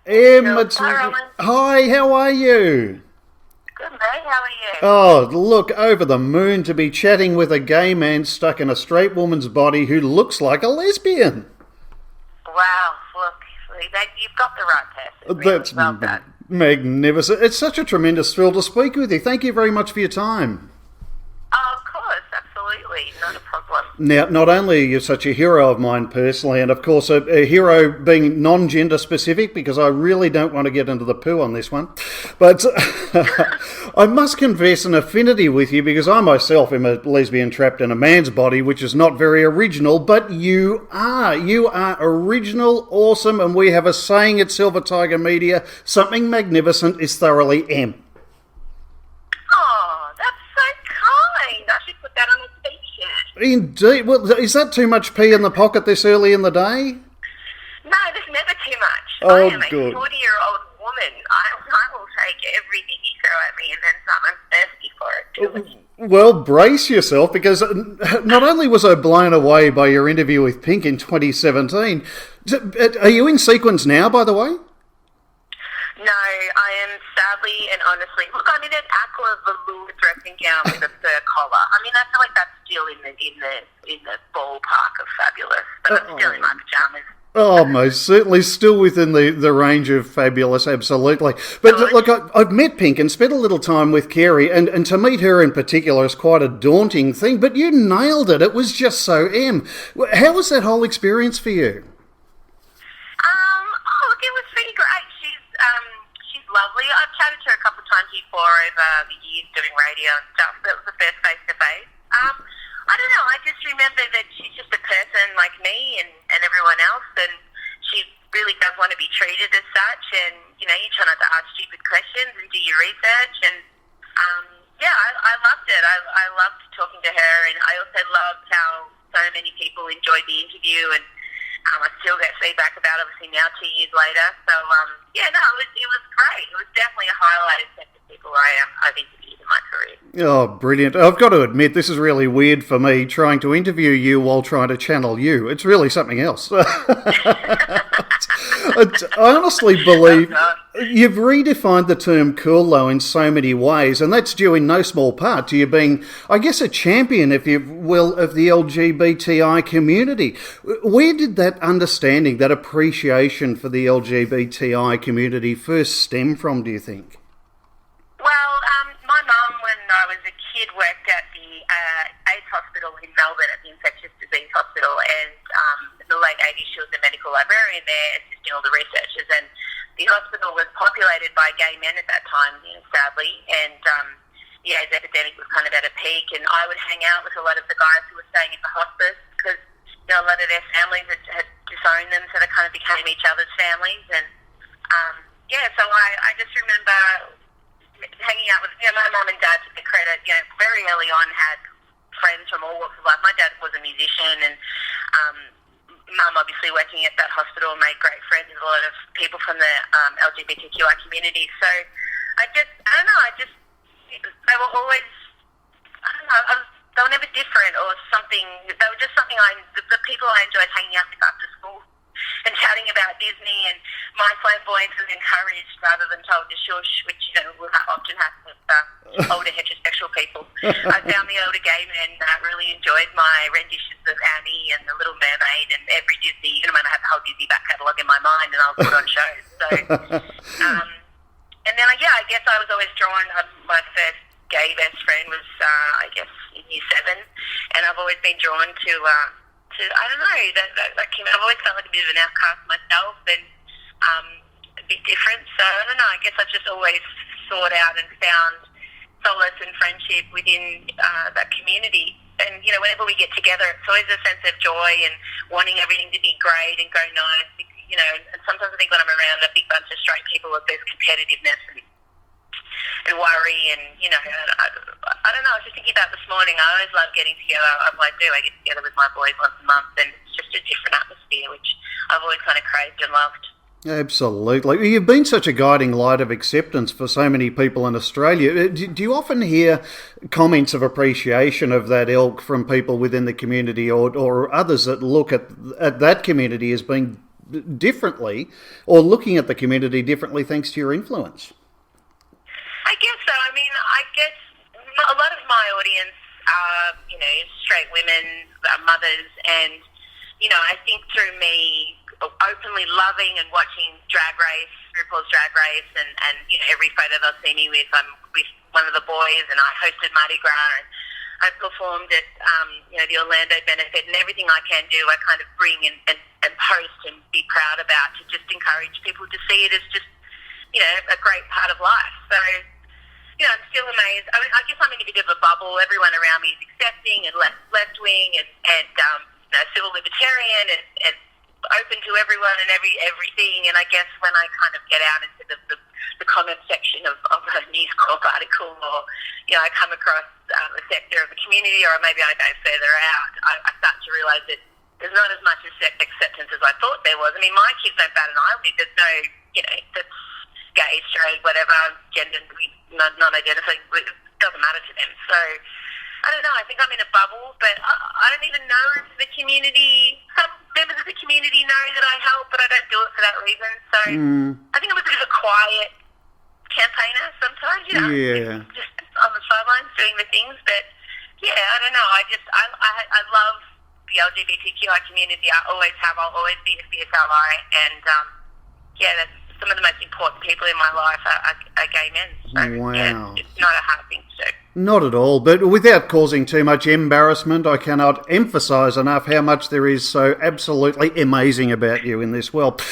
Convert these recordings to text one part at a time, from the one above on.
Em, Hi, Roman. hi, how are you? Good, mate. How are you? Oh, look, over the moon to be chatting with a gay man stuck in a straight woman's body who looks like a lesbian. Wow, look, you've got the right person, really. That's Well done. magnificent. It's such a tremendous thrill to speak with you. Thank you very much for your time. Oh, of course, absolutely. Not a problem. Now, not only are you such a hero of mine personally, and of course a hero being non-gender specific, because I really don't want to get into the poo on this one, but I must confess an affinity with you because I myself am a lesbian trapped in a man's body, which is not very original, but you are. You are original, awesome, and we have a saying at Silver Tiger Media, something magnificent is thoroughly M. Oh, that's so kind. I should put that on a t-shirt. Indeed. Well, is that too much pee in the pocket this early in the day? No, there's never too much. Oh, I am a good. 40-year-old woman. I will take everything you throw at me and then some. I'm thirsty for it, too. Well, brace yourself, because not only was I blown away by your interview with Pink in 2017, are you in sequence now, by the way? No, I am sadly and honestly. Look, I'm in an aqua velour dressing gown with a fur collar. I mean, I feel like that's still in the ballpark of fabulous, but I'm still in my pajamas. Oh, most certainly, still within the range of fabulous, absolutely. But Good. look, I've met Pink and spent a little time with Kerry, and to meet her in particular is quite a daunting thing, but you nailed it. It was just so M. How was that whole experience for you? Look, it was pretty great. She's lovely. I've chatted to her a couple of times before over the years doing radio and stuff. That was the first face to face. I don't know. I just remember that she's just a person like me and everyone else, and she really does want to be treated as such. And you try not to ask stupid questions and do your research. And yeah, I loved it. I loved talking to her, and I also loved how so many people enjoyed the interview. And I still get feedback about it, obviously now 2 years later. So yeah, no, it was great. It was definitely a highlight of the people I've interviewed in my career. Oh, brilliant. I've got to admit, this is really weird for me, trying to interview you while trying to channel you. It's really something else. I honestly believe you've redefined the term cool, though, in so many ways, and that's due in no small part to you being, I guess, a champion, if you will, of the LGBTI community. Where did that understanding, that appreciation for the LGBTI community first stem from, do you think? Well, my mum, when I was a kid, worked at the AIDS hospital in Melbourne, at the infectious disease hospital, and in the late 80s she was a medical librarian there, assisting all the researchers, and the hospital was populated by gay men at that time, sadly, and the AIDS epidemic was kind of at a peak, and I would hang out with a lot of the guys who were staying at the hospice, because a lot of their families had disowned them, so they kind of became each other's families, and yeah, so I just remember hanging out with, my mum and dad, to the credit, very early on had friends from all walks of life. My dad was a musician, and mum obviously working at that hospital made great friends with a lot of people from the LGBTQI community. So they were always, they were never different or something. They were just something the people I enjoyed hanging out with after school and chatting about Disney, and my flamboyance was encouraged rather than told to shush, which will often happen with older heterosexual people. I found the older gay men really enjoyed my renditions of Annie and The Little Mermaid and every Disney. I had the whole Disney back catalogue in my mind, and I was put on shows. So, and then I guess I was always drawn. My first gay best friend was I guess in year 7, and I've always been drawn to I don't know, that came, I've always felt like a bit of an outcast myself, and a bit different. So I don't know, I guess I've just always sought out and found solace and friendship within that community. And whenever we get together, it's always a sense of joy and wanting everything to be great and go nice. And sometimes I think when I'm around a big bunch of straight people, there's competitiveness and worry, and I don't know. I was just thinking about this morning. I always love getting together. I get together with my boys once a month, and it's just a different atmosphere, which I've always kind of craved and loved. Absolutely. You've been such a guiding light of acceptance for so many people in Australia. Do you often hear comments of appreciation of that ilk from people within the community, or others that look at that community as being differently, or looking at the community differently thanks to your influence. I guess so. I mean, I guess a lot of my audience are, straight women, mothers, and, I think through me openly loving and watching Drag Race, RuPaul's Drag Race, and every photo they'll see me with, I'm with one of the boys, and I hosted Mardi Gras, and I performed at, the Orlando benefit, and everything I can do, I kind of bring and post and be proud about to just encourage people to see it as just, a great part of life. So, I'm still amazed. I mean, I guess I'm in a bit of a bubble. Everyone around me is accepting and left-wing and civil libertarian and open to everyone and everything. And I guess when I kind of get out into the comment section of a News Corp article, or, I come across a sector of the community, or maybe I go further out, I start to realise that there's not as much acceptance as I thought there was. I mean, my kids don't bat an eyelid. There's no, that's gay, straight, whatever, gender, non-identifying, it doesn't matter to them. So, I don't know, I think I'm in a bubble, but I don't even know if the community, some members of the community know that I help, but I don't do it for that reason. So, I think I'm a bit of a quiet campaigner sometimes, just on the sidelines doing the things, but yeah, I don't know, I love the LGBTQI community. I always have, I'll always be a fierce ally, and that's some of the most important people in my life are gay men. So, wow. Yeah, it's not a hard thing to do. Not at all, but without causing too much embarrassment, I cannot emphasise enough how much there is so absolutely amazing about you in this world.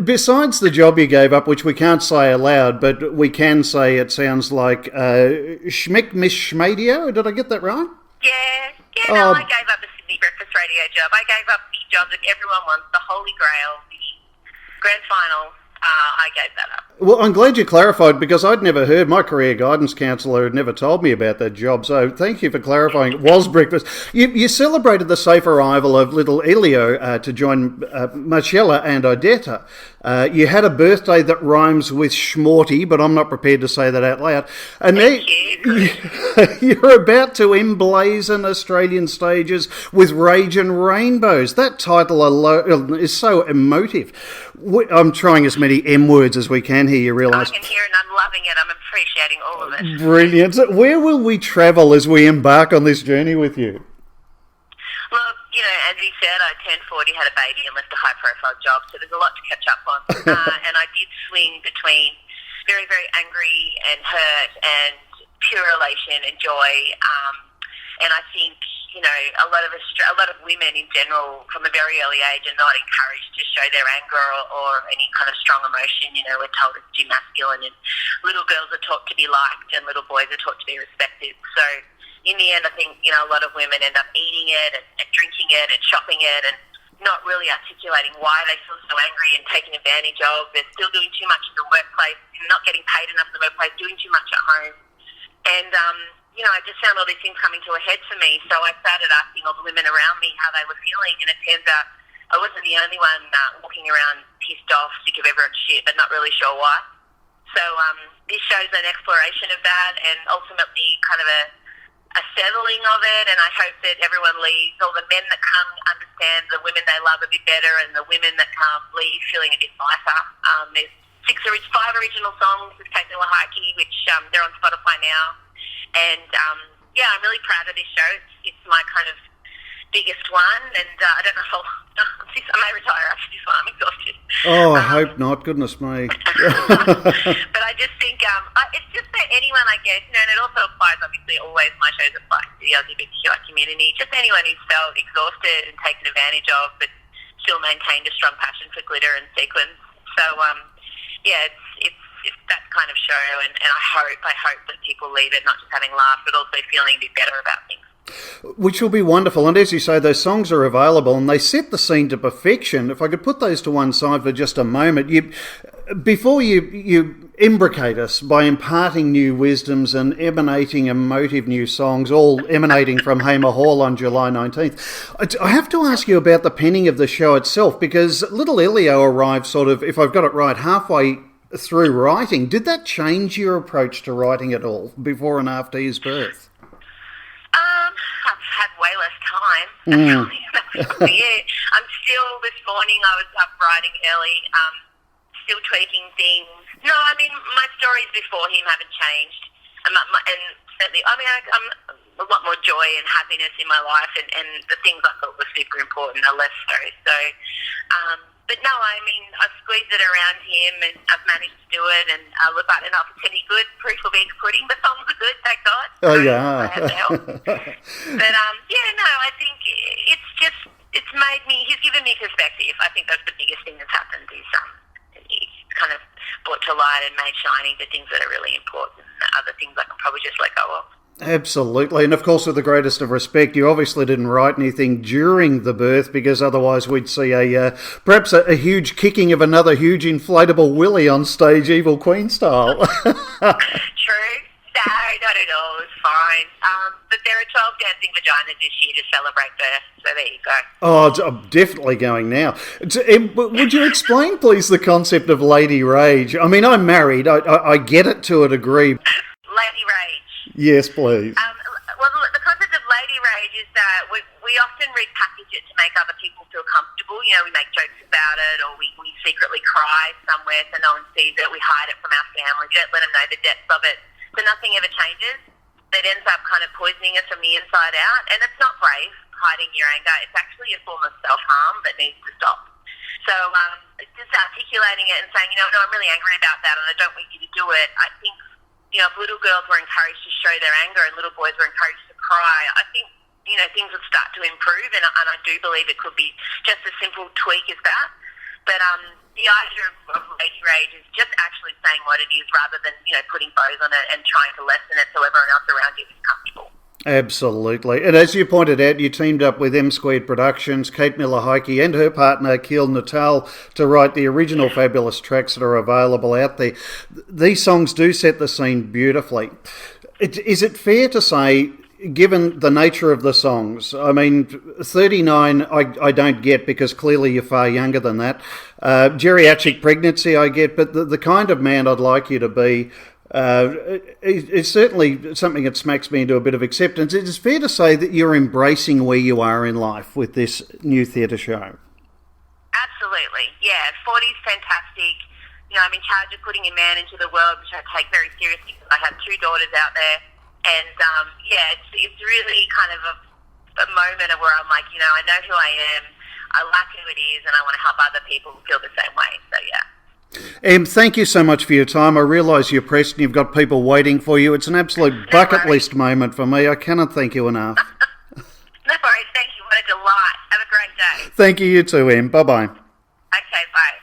Besides the job you gave up, which we can't say aloud, but we can say it sounds like Schmick Miss Schmadio, did I get that right? I gave up the Sydney Breakfast Radio job. I gave up the job that everyone wants, the Holy Grail, the Grand Final. I gave that up. Well, I'm glad you clarified, because I'd never heard, my career guidance counsellor had never told me about that job, so thank you for clarifying. It was breakfast. You celebrated the safe arrival of little Elio to join Marcella and Odetta. You had a birthday that rhymes with schmorty, but I'm not prepared to say that out loud. And Thank you. You're about to emblazon Australian stages with Rage and Rainbows. That title alone is so emotive. I'm trying as many M words as we can here, you realise. I can hear it and I'm loving it. I'm appreciating all of it. Brilliant. So where will we travel as we embark on this journey with you? Look, as he said, I turned 40, had a baby and left a high-profile job, so there's a lot to catch up on. And I did swing between very, very angry and hurt and pure elation and joy. And I think, a lot of women in general from a very early age are not encouraged to show their anger or any kind of strong emotion. We're told it's too masculine, and little girls are taught to be liked and little boys are taught to be respected. So in the end, I think, a lot of women end up eating it and drinking it and shopping it and not really articulating why they feel so angry and taken advantage of. They're still doing too much in the workplace, not getting paid enough in the workplace, doing too much at home. And, I just found all these things coming to a head for me. So I started asking all the women around me how they were feeling, and it turns out I wasn't the only one walking around pissed off, sick of everyone's shit, but not really sure why. So this shows an exploration of that, and ultimately kind of a settling of it. And I hope that everyone leaves, all the men that come understand the women they love a bit better, and the women that come leave feeling a bit lighter. There's 5 original songs with Kate Miller-Heidke, which they're on Spotify now. And, I'm really proud of this show. It's my kind of biggest one, and I don't know how I may retire after this one. I'm exhausted. Oh, I hope not. Goodness me. But I just think it's just that anyone, I guess, and it also applies, obviously, always my shows apply to the LGBTQI community, just anyone who's felt exhausted and taken advantage of, but still maintained a strong passion for glitter and sequins. So, it's that kind of show, and I hope that people leave it not just having laughed, but also feeling a bit better about things. Which will be wonderful, and as you say, those songs are available, and they set the scene to perfection. If I could put those to one side for just a moment, before you imbricate us by imparting new wisdoms and emanating emotive new songs, all emanating from Hamer Hall on July 19th, I have to ask you about the penning of the show itself, because little Elio arrived sort of, if I've got it right, halfway through writing. Did that change your approach to writing at all before and after his birth? I've had way less time. time. That's probably it. I'm still, this morning I was up riding early, still tweaking things. No, I mean, my stories before him haven't changed. And certainly, I mean, I'm a lot more joy and happiness in my life, and the things I thought were super important are less so. So, but no, I mean, I've squeezed it around him, and I've managed to do it, and look, I don't know if it's any good. Proof will be the pudding. The songs are good, thank God. Oh, yeah. I have to help. But, yeah, no, I think it's made me, he's given me perspective. I think that's the biggest thing that's happened is he's kind of brought to light and made shining the things that are really important, and other things I can probably just let go of. Absolutely. And of course, with the greatest of respect, you obviously didn't write anything during the birth, because otherwise we'd see perhaps a huge kicking of another huge inflatable willy on stage, Evil Queen style. True. No, not at all. It's fine. But there are 12 dancing vaginas this year to celebrate birth, so there you go. Oh, I'm definitely going now. Would you explain, please, the concept of lady rage? I mean, I'm married. I get it to a degree. Lady rage. Yes, please. Well, the concept of lady rage is that we often repackage it to make other people feel comfortable. You know, we make jokes about it, or we secretly cry somewhere so no one sees it. We hide it from our family. We don't let them know the depths of it. So nothing ever changes. That ends up kind of poisoning us from the inside out. And it's not brave, hiding your anger. It's actually a form of self-harm that needs to stop. So just articulating it and saying, no, I'm really angry about that and I don't want you to do it. I think, if little girls were encouraged to show their anger and little boys were encouraged to cry, I think, things would start to improve. And I do believe it could be just a simple tweak as that. But the idea of lady rage is just actually saying what it is rather than, putting bows on it and trying to lessen it so everyone else around you is comfortable. Absolutely. And as you pointed out, you teamed up with M Squared Productions, Kate Miller-Heike and her partner, Keel Natal, to write the original fabulous tracks that are available out there. These songs do set the scene beautifully. Is it fair to say, given the nature of the songs, I mean, 39 I don't get, because clearly you're far younger than that. Geriatric pregnancy I get, but the kind of man I'd like you to be is certainly something that smacks me into a bit of acceptance. It is fair to say that you're embracing where you are in life with this new theatre show. Absolutely, yeah. 40's fantastic. I'm in charge of putting a man into the world, which I take very seriously because I have 2 daughters out there. And, it's really kind of a moment where I'm like, I know who I am, I like who it is, and I want to help other people feel the same way. So, yeah. Em, thank you so much for your time. I realise you're pressed and you've got people waiting for you. It's an absolute bucket list moment for me. I cannot thank you enough. No worries. Thank you. What a delight. Have a great day. Thank you. You too, Em. Bye-bye. Okay, bye.